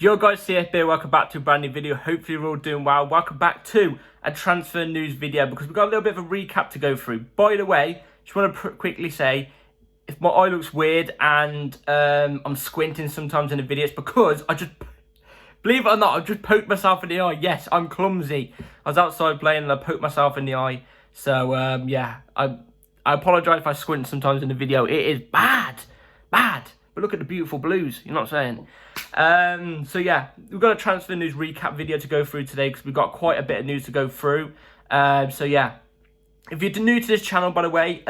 Yo guys, CFB, welcome back to a brand new video. Hopefully you're all doing well. Welcome back to a transfer news video because we've got a little bit of a recap to go through. By the way, just want to quickly say, if my eye looks weird and I'm squinting sometimes in the video, it's because I just, believe it or not, I just poked myself in the eye. Yes, I'm clumsy. I was outside playing and I poked myself in the eye. So yeah, I apologise if I squint sometimes in the video. It is bad. But look at the beautiful blues, you know what I'm saying? So yeah, we've got a transfer news recap video to go through today because we've got quite a bit of news to go through. So yeah, if you're new to this channel, by the way,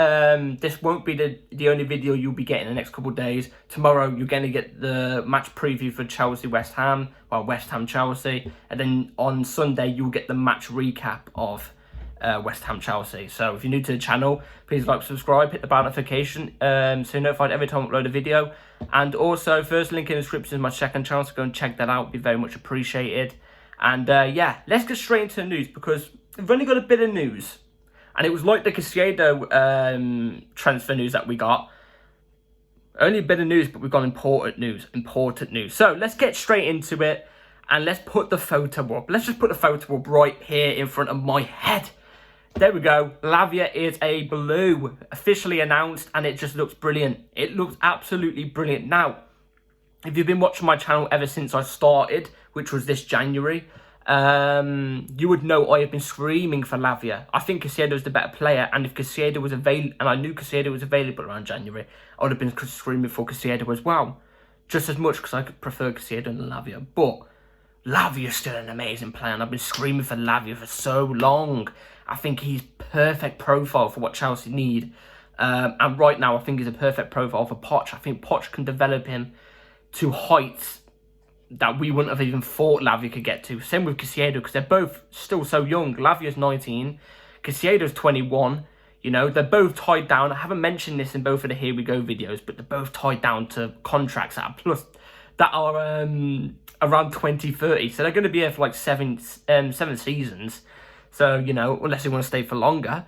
this won't be the only video you'll be getting in the next couple of days. Tomorrow, you're going to get the match preview for Chelsea-West Ham, well, West Ham-Chelsea. And then on Sunday, you'll get the match recap of West Ham Chelsea. So if you're new to the channel, please like, subscribe, hit the bell notification so you're notified every time I upload a video. And also, first link in the description is my second channel, so go and check that out. It'd be very much appreciated. And yeah, let's get straight into the news because we've only got a bit of news. And it was like the Caicedo transfer news that we got. Only a bit of news, but we've got important news. So let's get straight into it. And let's put the photo up. Let's just put the photo up right here in front of my head. There we go. Lavia is a blue, officially announced, and it just looks brilliant. It looks absolutely brilliant. Now, if you've been watching my channel ever since I started, which was this January, you would know I have been screaming for Lavia. I think Caicedo is the better player, and if Caicedo was available, and I knew Caicedo was available around January, I would have been screaming for Caicedo as well. Just as much because I could prefer Caicedo than Lavia, but Lavia's still an amazing player, and I've been screaming for Lavia for so long. I think he's perfect profile for what Chelsea need. And right now, I think he's a perfect profile for Poch. I think Poch can develop him to heights that we wouldn't have even thought Lavia could get to. Same with Caicedo, because they're both still so young. Lavia's 19, Caicedo's 21. You know, they're both tied down. I haven't mentioned this in both of the Here We Go videos, but they're both tied down to contracts that are around 2030. So they're going to be here for like seven seasons. So, you know, unless they want to stay for longer.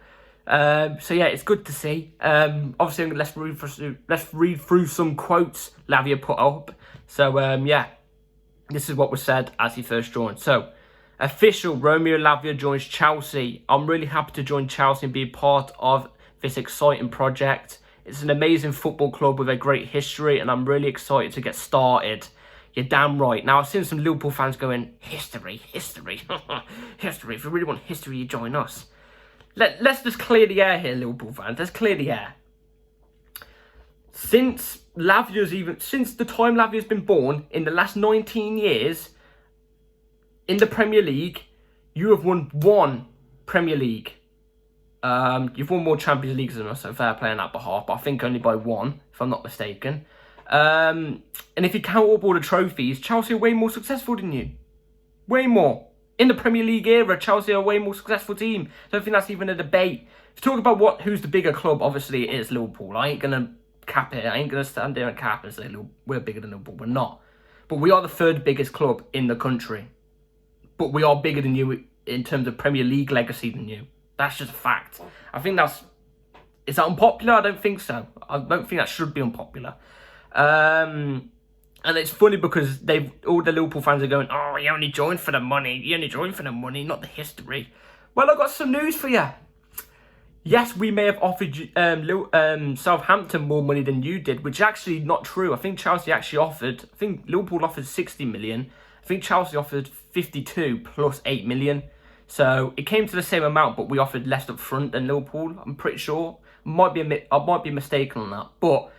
So yeah, it's good to see. Obviously, let's read through some quotes Lavia put up. So yeah, this is what was said as he first joined. So, official, Romeo Lavia joins Chelsea. I'm really happy to join Chelsea and be part of this exciting project. It's an amazing football club with a great history, and I'm really excited to get started. You're damn right. Now, I've seen some Liverpool fans going, history. History. If you really want history, you join us. Let's just clear the air here, Liverpool fans. Let's clear the air. Since the time Lavia's been born, in the last 19 years, in the Premier League, you have won one Premier League. You've won more Champions Leagues than us, so fair play on that behalf, but I think only by one, if I'm not mistaken. And if you count up all the trophies, Chelsea are way more successful than you. Way more. In the Premier League era, Chelsea are a way more successful team. I don't think that's even a debate. If you talk about who's the bigger club, obviously it is Liverpool. I ain't going to cap it. I ain't going to stand there and cap and say we're bigger than Liverpool. We're not. But we are the third biggest club in the country. But we are bigger than you in terms of Premier League legacy than you. That's just a fact. I think that's... Is that unpopular? I don't think so. I don't think that should be unpopular. And it's funny because all the Liverpool fans are going, oh, he only joined for the money. He only joined for the money, not the history. Well, I've got some news for you. Yes, we may have offered Southampton more money than you did, which is actually not true. I think Chelsea actually offered, I think Liverpool offered 60 million. I think Chelsea offered 52 plus 8 million. So it came to the same amount, but we offered less up front than Liverpool, I'm pretty sure. I might be mistaken on that, but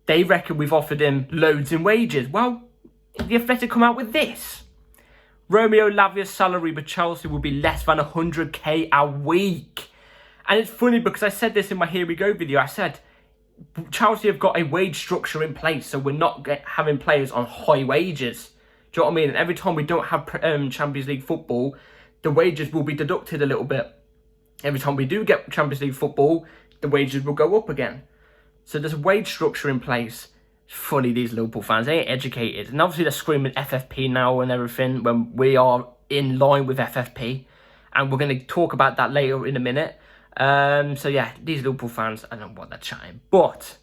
they reckon we've offered him loads in wages. Well, the Athletic come out with this. Romeo Lavia's salary with Chelsea will be less than 100k a week. And it's funny because I said this in my Here We Go video. I said, Chelsea have got a wage structure in place, so we're not having players on high wages. Do you know what I mean? And every time we don't have Champions League football, the wages will be deducted a little bit. Every time we do get Champions League football, the wages will go up again. So there's a wage structure in place. It's funny, these Liverpool fans, they ain't educated. And obviously they're screaming FFP now and everything when we are in line with FFP. And we're going to talk about that later in a minute. So yeah, these Liverpool fans, I don't know what they're chatting. But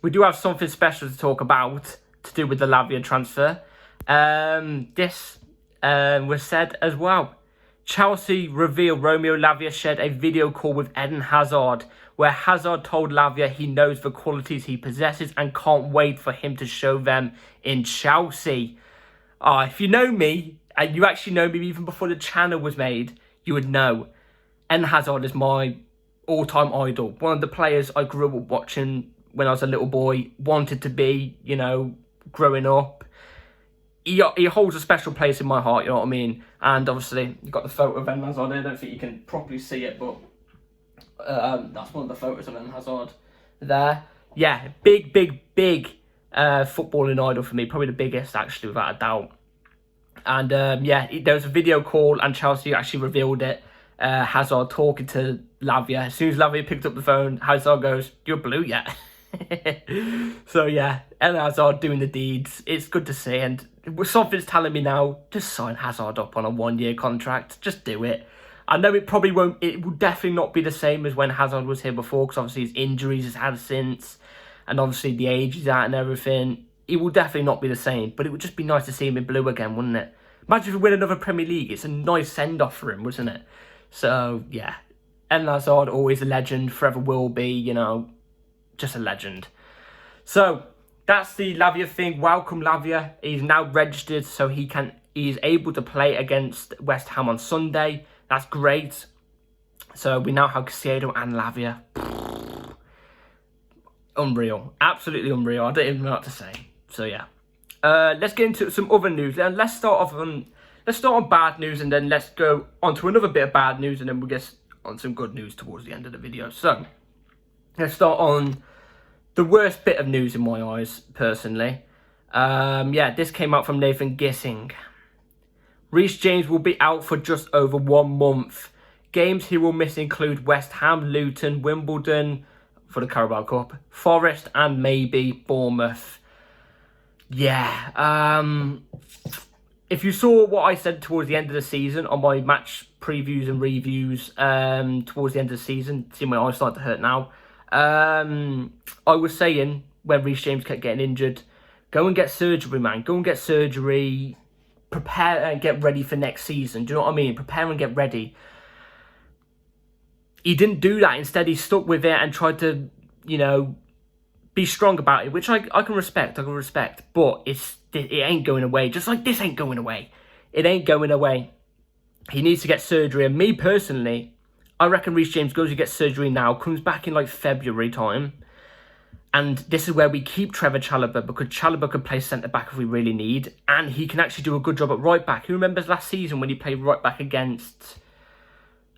we do have something special to talk about to do with the Lavia transfer. This was said as well. Chelsea reveal Romeo Lavia shared a video call with Eden Hazard, where Hazard told Lavia he knows the qualities he possesses and can't wait for him to show them in Chelsea. If you know me, and you actually know me even before the channel was made, you would know Eden Hazard is my all-time idol. One of the players I grew up watching when I was a little boy, wanted to be, you know, growing up. He holds a special place in my heart, you know what I mean? And obviously, you've got the photo of Eden Hazard. I don't think you can properly see it, but that's one of the photos of Eden Hazard there. Yeah, big footballing idol for me. Probably the biggest, actually, without a doubt. And yeah, there was a video call, and Chelsea actually revealed it. Hazard talking to Lavia. As soon as Lavia picked up the phone, Hazard goes, "You're blue yet?" So yeah, Eden Hazard doing the deeds. It's good to see, and something's telling me now, just sign Hazard up on a 1-year contract. Just do it. I know it probably won't, it will definitely not be the same as when Hazard was here before, because obviously his injuries he's had since, and obviously the age he's at and everything. It will definitely not be the same, but it would just be nice to see him in blue again, wouldn't it? Imagine if we win another Premier League. It's a nice send-off for him, wasn't it? So, yeah. Eden Hazard, always a legend, forever will be, you know, just a legend. So, that's the Lavia thing. Welcome, Lavia. He's now registered, so he's able to play against West Ham on Sunday. That's great. So, we now have Caicedo and Lavia. Unreal. Absolutely unreal. I don't even know what to say. So, yeah. Let's get into some other news. Let's start on bad news, and then let's go on to another bit of bad news, and then we'll get on some good news towards the end of the video. So, let's start on the worst bit of news in my eyes, personally. Yeah, this came out from Nathan Gissing. Reece James will be out for just over 1 month. Games he will miss include West Ham, Luton, Wimbledon for the Carabao Cup, Forest, and maybe Bournemouth. Yeah, if you saw what I said towards the end of the season on my match previews and reviews towards the end of the season, see my eyes start to hurt now. I was saying when Reece James kept getting injured, go and get surgery, man. Go and get surgery. Prepare and get ready for next season. Do you know what I mean? Prepare and get ready. He didn't do that. Instead, he stuck with it and tried to, you know, be strong about it, which I can respect. But it ain't going away. Just like this ain't going away. It ain't going away. He needs to get surgery. And me personally, I reckon Reece James goes and gets surgery now, comes back in like February time. And this is where we keep Trevor Chalobah, because Chalobah can play centre-back if we really need. And he can actually do a good job at right-back. Who remembers last season when he played right-back against,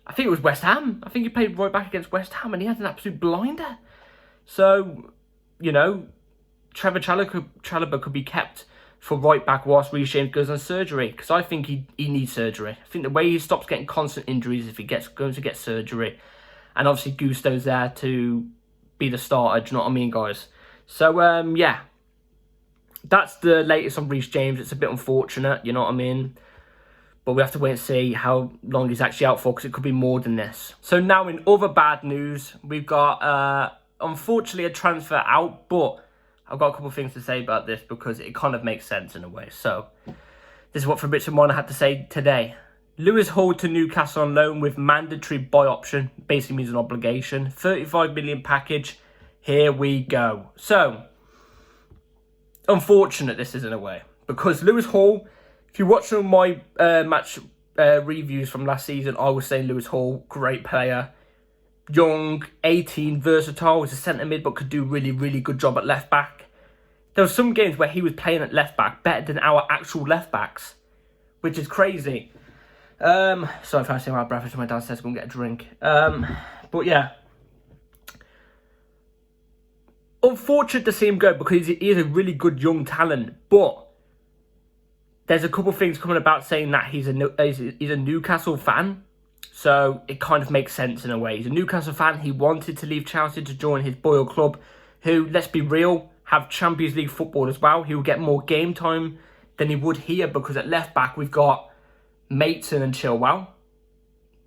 I think it was West Ham. I think he played right-back against West Ham and he had an absolute blinder. So, you know, Trevor Chalobah could be kept for right-back whilst Reece James goes on surgery. Because I think he needs surgery. I think the way he stops getting constant injuries is if he going to get surgery. And obviously Gusto's there to be the starter, do you know what I mean, guys? So, yeah. That's the latest on Reece James. It's a bit unfortunate, you know what I mean? But we have to wait and see how long he's actually out for, because it could be more than this. So now in other bad news, we've got, unfortunately, a transfer out. But I've got a couple of things to say about this, because it kind of makes sense in a way. So, this is what Fabrizio Romano had to say today. Lewis Hall to Newcastle on loan with mandatory buy option. Basically means an obligation. 35 million package. Here we go. So, unfortunate this is in a way. Because Lewis Hall, if you watch some of my match reviews from last season, I was saying Lewis Hall, great player. Young, 18, versatile. He's a centre mid, but could do really, really good job at left back. There were some games where he was playing at left back better than our actual left backs, which is crazy. Sorry if I say my breath to my downstairs to go and get a drink. But yeah, unfortunate to see him go, because he is a really good young talent. But there's a couple of things coming about saying that he's a Newcastle fan. So it kind of makes sense in a way. He's a Newcastle fan. He wanted to leave Chelsea to join his Boyle club, who, let's be real, have Champions League football as well. He will get more game time than he would here, because at left back we've got Maitson and Chilwell.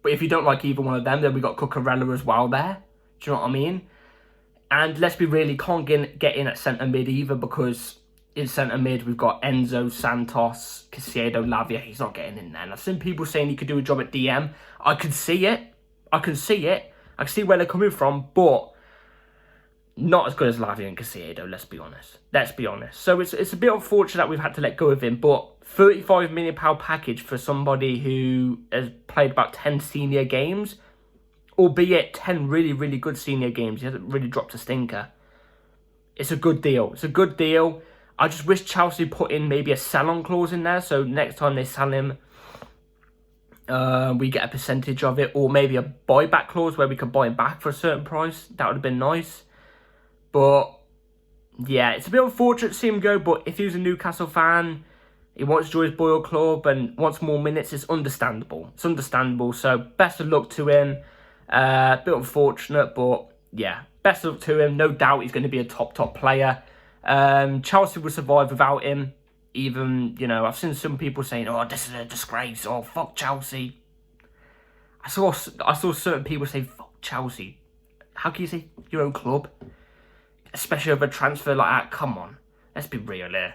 But if you don't like either one of them, then we've got Cucurella as well there. Do you know what I mean? And let's be real, he can't get in at centre mid either, because in centre mid, we've got Enzo, Santos, Caicedo, Lavia. He's not getting in there. And I've seen people saying he could do a job at DM. I can see it. I can see where they're coming from, but not as good as Lavia and Caicedo, let's be honest. So it's a bit unfortunate that we've had to let go of him, but £35 million package for somebody who has played about 10 senior games, albeit 10 really, really good senior games. He hasn't really dropped a stinker. It's a good deal. I just wish Chelsea put in maybe a sell-on clause in there, so next time they sell him, we get a percentage of it, or maybe a buyback clause where we could buy him back for a certain price. That would have been nice. But, yeah, it's a bit unfortunate to see him go, but if he was a Newcastle fan, he wants to join his Boyle club and wants more minutes, it's understandable. So, best of luck to him. A bit unfortunate, but, yeah, best of luck to him. No doubt he's going to be a top player. Chelsea will survive without him. Even, you know, I've seen some people saying, oh, this is a disgrace, oh, fuck Chelsea. I saw certain people say, fuck Chelsea. How can you say your own club? Especially over a transfer like that. Come on, let's be real here.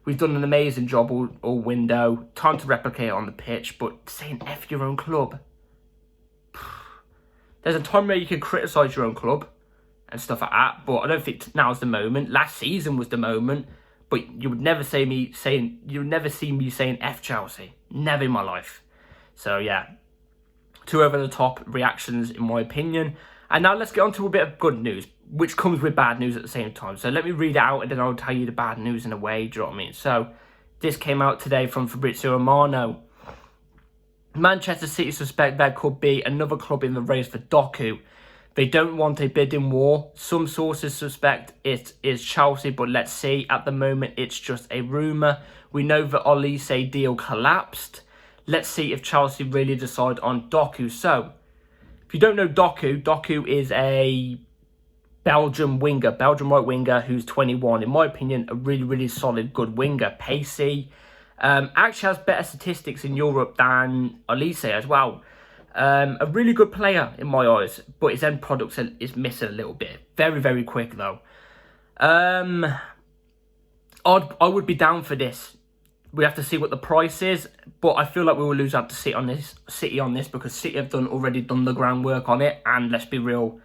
We've done an amazing job all window. Time to replicate it on the pitch, but saying F your own club. There's a time where you can criticise your own club and stuff like that, but I don't think now's the moment. Last season was the moment, but you would never see me saying F Chelsea. Never in my life. So yeah, two over the top reactions in my opinion. And now let's get on to a bit of good news, which comes with bad news at the same time. So let me read it out and then I'll tell you the bad news in a way, do you know what I mean? So this came out today from Fabrizio Romano. Manchester City suspect there could be another club in the race for Doku. They don't want a bidding war. Some sources suspect it is Chelsea, but let's see. At the moment, it's just a rumour. We know the Olise deal collapsed. Let's see if Chelsea really decide on Doku. So, if you don't know Doku is a Belgian right winger who's 21. In my opinion, a really, really solid, good winger. Pacey. Actually has better statistics in Europe than Olise as well. A really good player in my eyes, but his end product is missing a little bit. Very, very quick though. I would be down for this. We have to see what the price is, but I feel like we will lose out to City on this because City have already done the groundwork on it, and let's be real,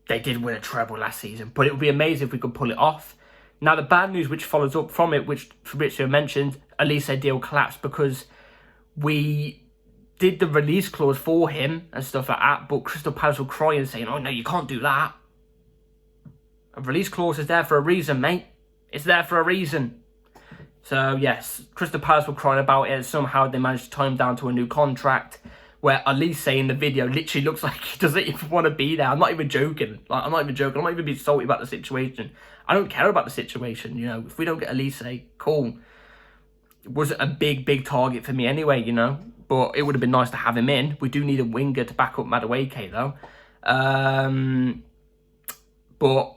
they did win a treble last season. But it would be amazing if we could pull it off. Now the bad news which follows up from it, which Fabrizio mentioned, Olise deal collapsed because we did the release clause for him and stuff like that, but Crystal Palace were crying saying, oh no, you can't do that. A release clause is there for a reason, mate. It's there for a reason. So yes, Crystal Palace were crying about it, and somehow they managed to tie him down to a new contract where Olise in the video literally looks like he doesn't even want to be there. I'm not even joking. I'm not even being salty about the situation. I don't care about the situation, you know. If we don't get Olise, cool. It wasn't a big target for me anyway, you know. But it would have been nice to have him in. We do need a winger to back up Madueke though. But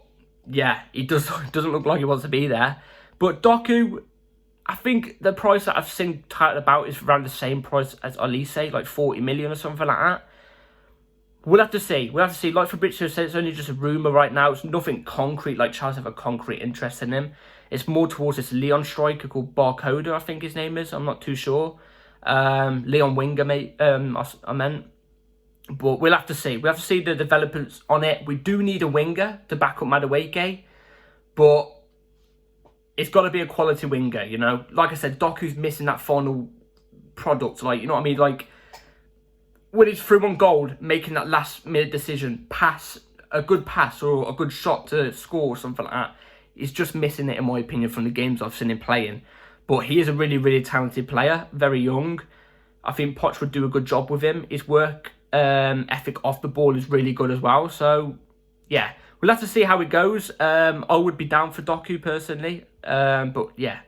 yeah, he doesn't look like he wants to be there. But Doku, I think the price that I've seen touted about is around the same price as Olise, like 40 million or something like that. We'll have to see. Like Fabrizio said, it's only just a rumour right now. It's nothing concrete, like Chelsea have a concrete interest in him. It's more towards this Leon striker called Barcoda, I think his name is. I'm not too sure. Leon Winger, mate, I meant. But we'll have to see. We have to see the developments on it. We do need a winger to back up Madueke, but it's got to be a quality winger, you know. Like I said, Doku's missing that final product, like, you know what I mean? Like, when it's through on goal, making that last minute decision, a good pass or a good shot to score or something like that, he's just missing it in my opinion from the games I've seen him playing. But he is a really, really talented player, very young. I think Poch would do a good job with him. His work ethic off the ball is really good as well. So, yeah, we'll have to see how it goes. I would be down for Doku personally. But, yeah,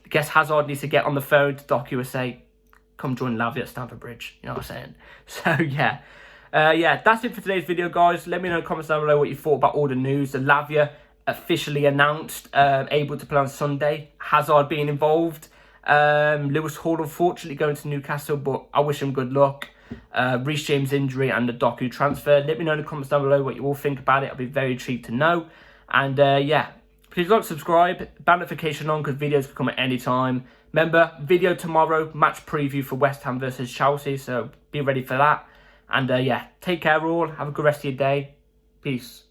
I guess Hazard needs to get on the phone to Doku and say, come join Lavia at Stamford Bridge. You know what I'm saying? So, yeah. Yeah, that's it for today's video, guys. Let me know in the comments down below what you thought about all the news. The Lavia officially announced, able to play on Sunday. Hazard being involved. Lewis Hall unfortunately going to Newcastle, but I wish him good luck. Reece James injury and the Doku transfer. Let me know in the comments down below what you all think about it. I'll be very intrigued to know. And yeah, Please like, subscribe, notification on because videos can come at any time. Remember, video tomorrow, match preview for West Ham versus Chelsea, so be ready for that. And yeah, take care all. Have a good rest of your day. Peace.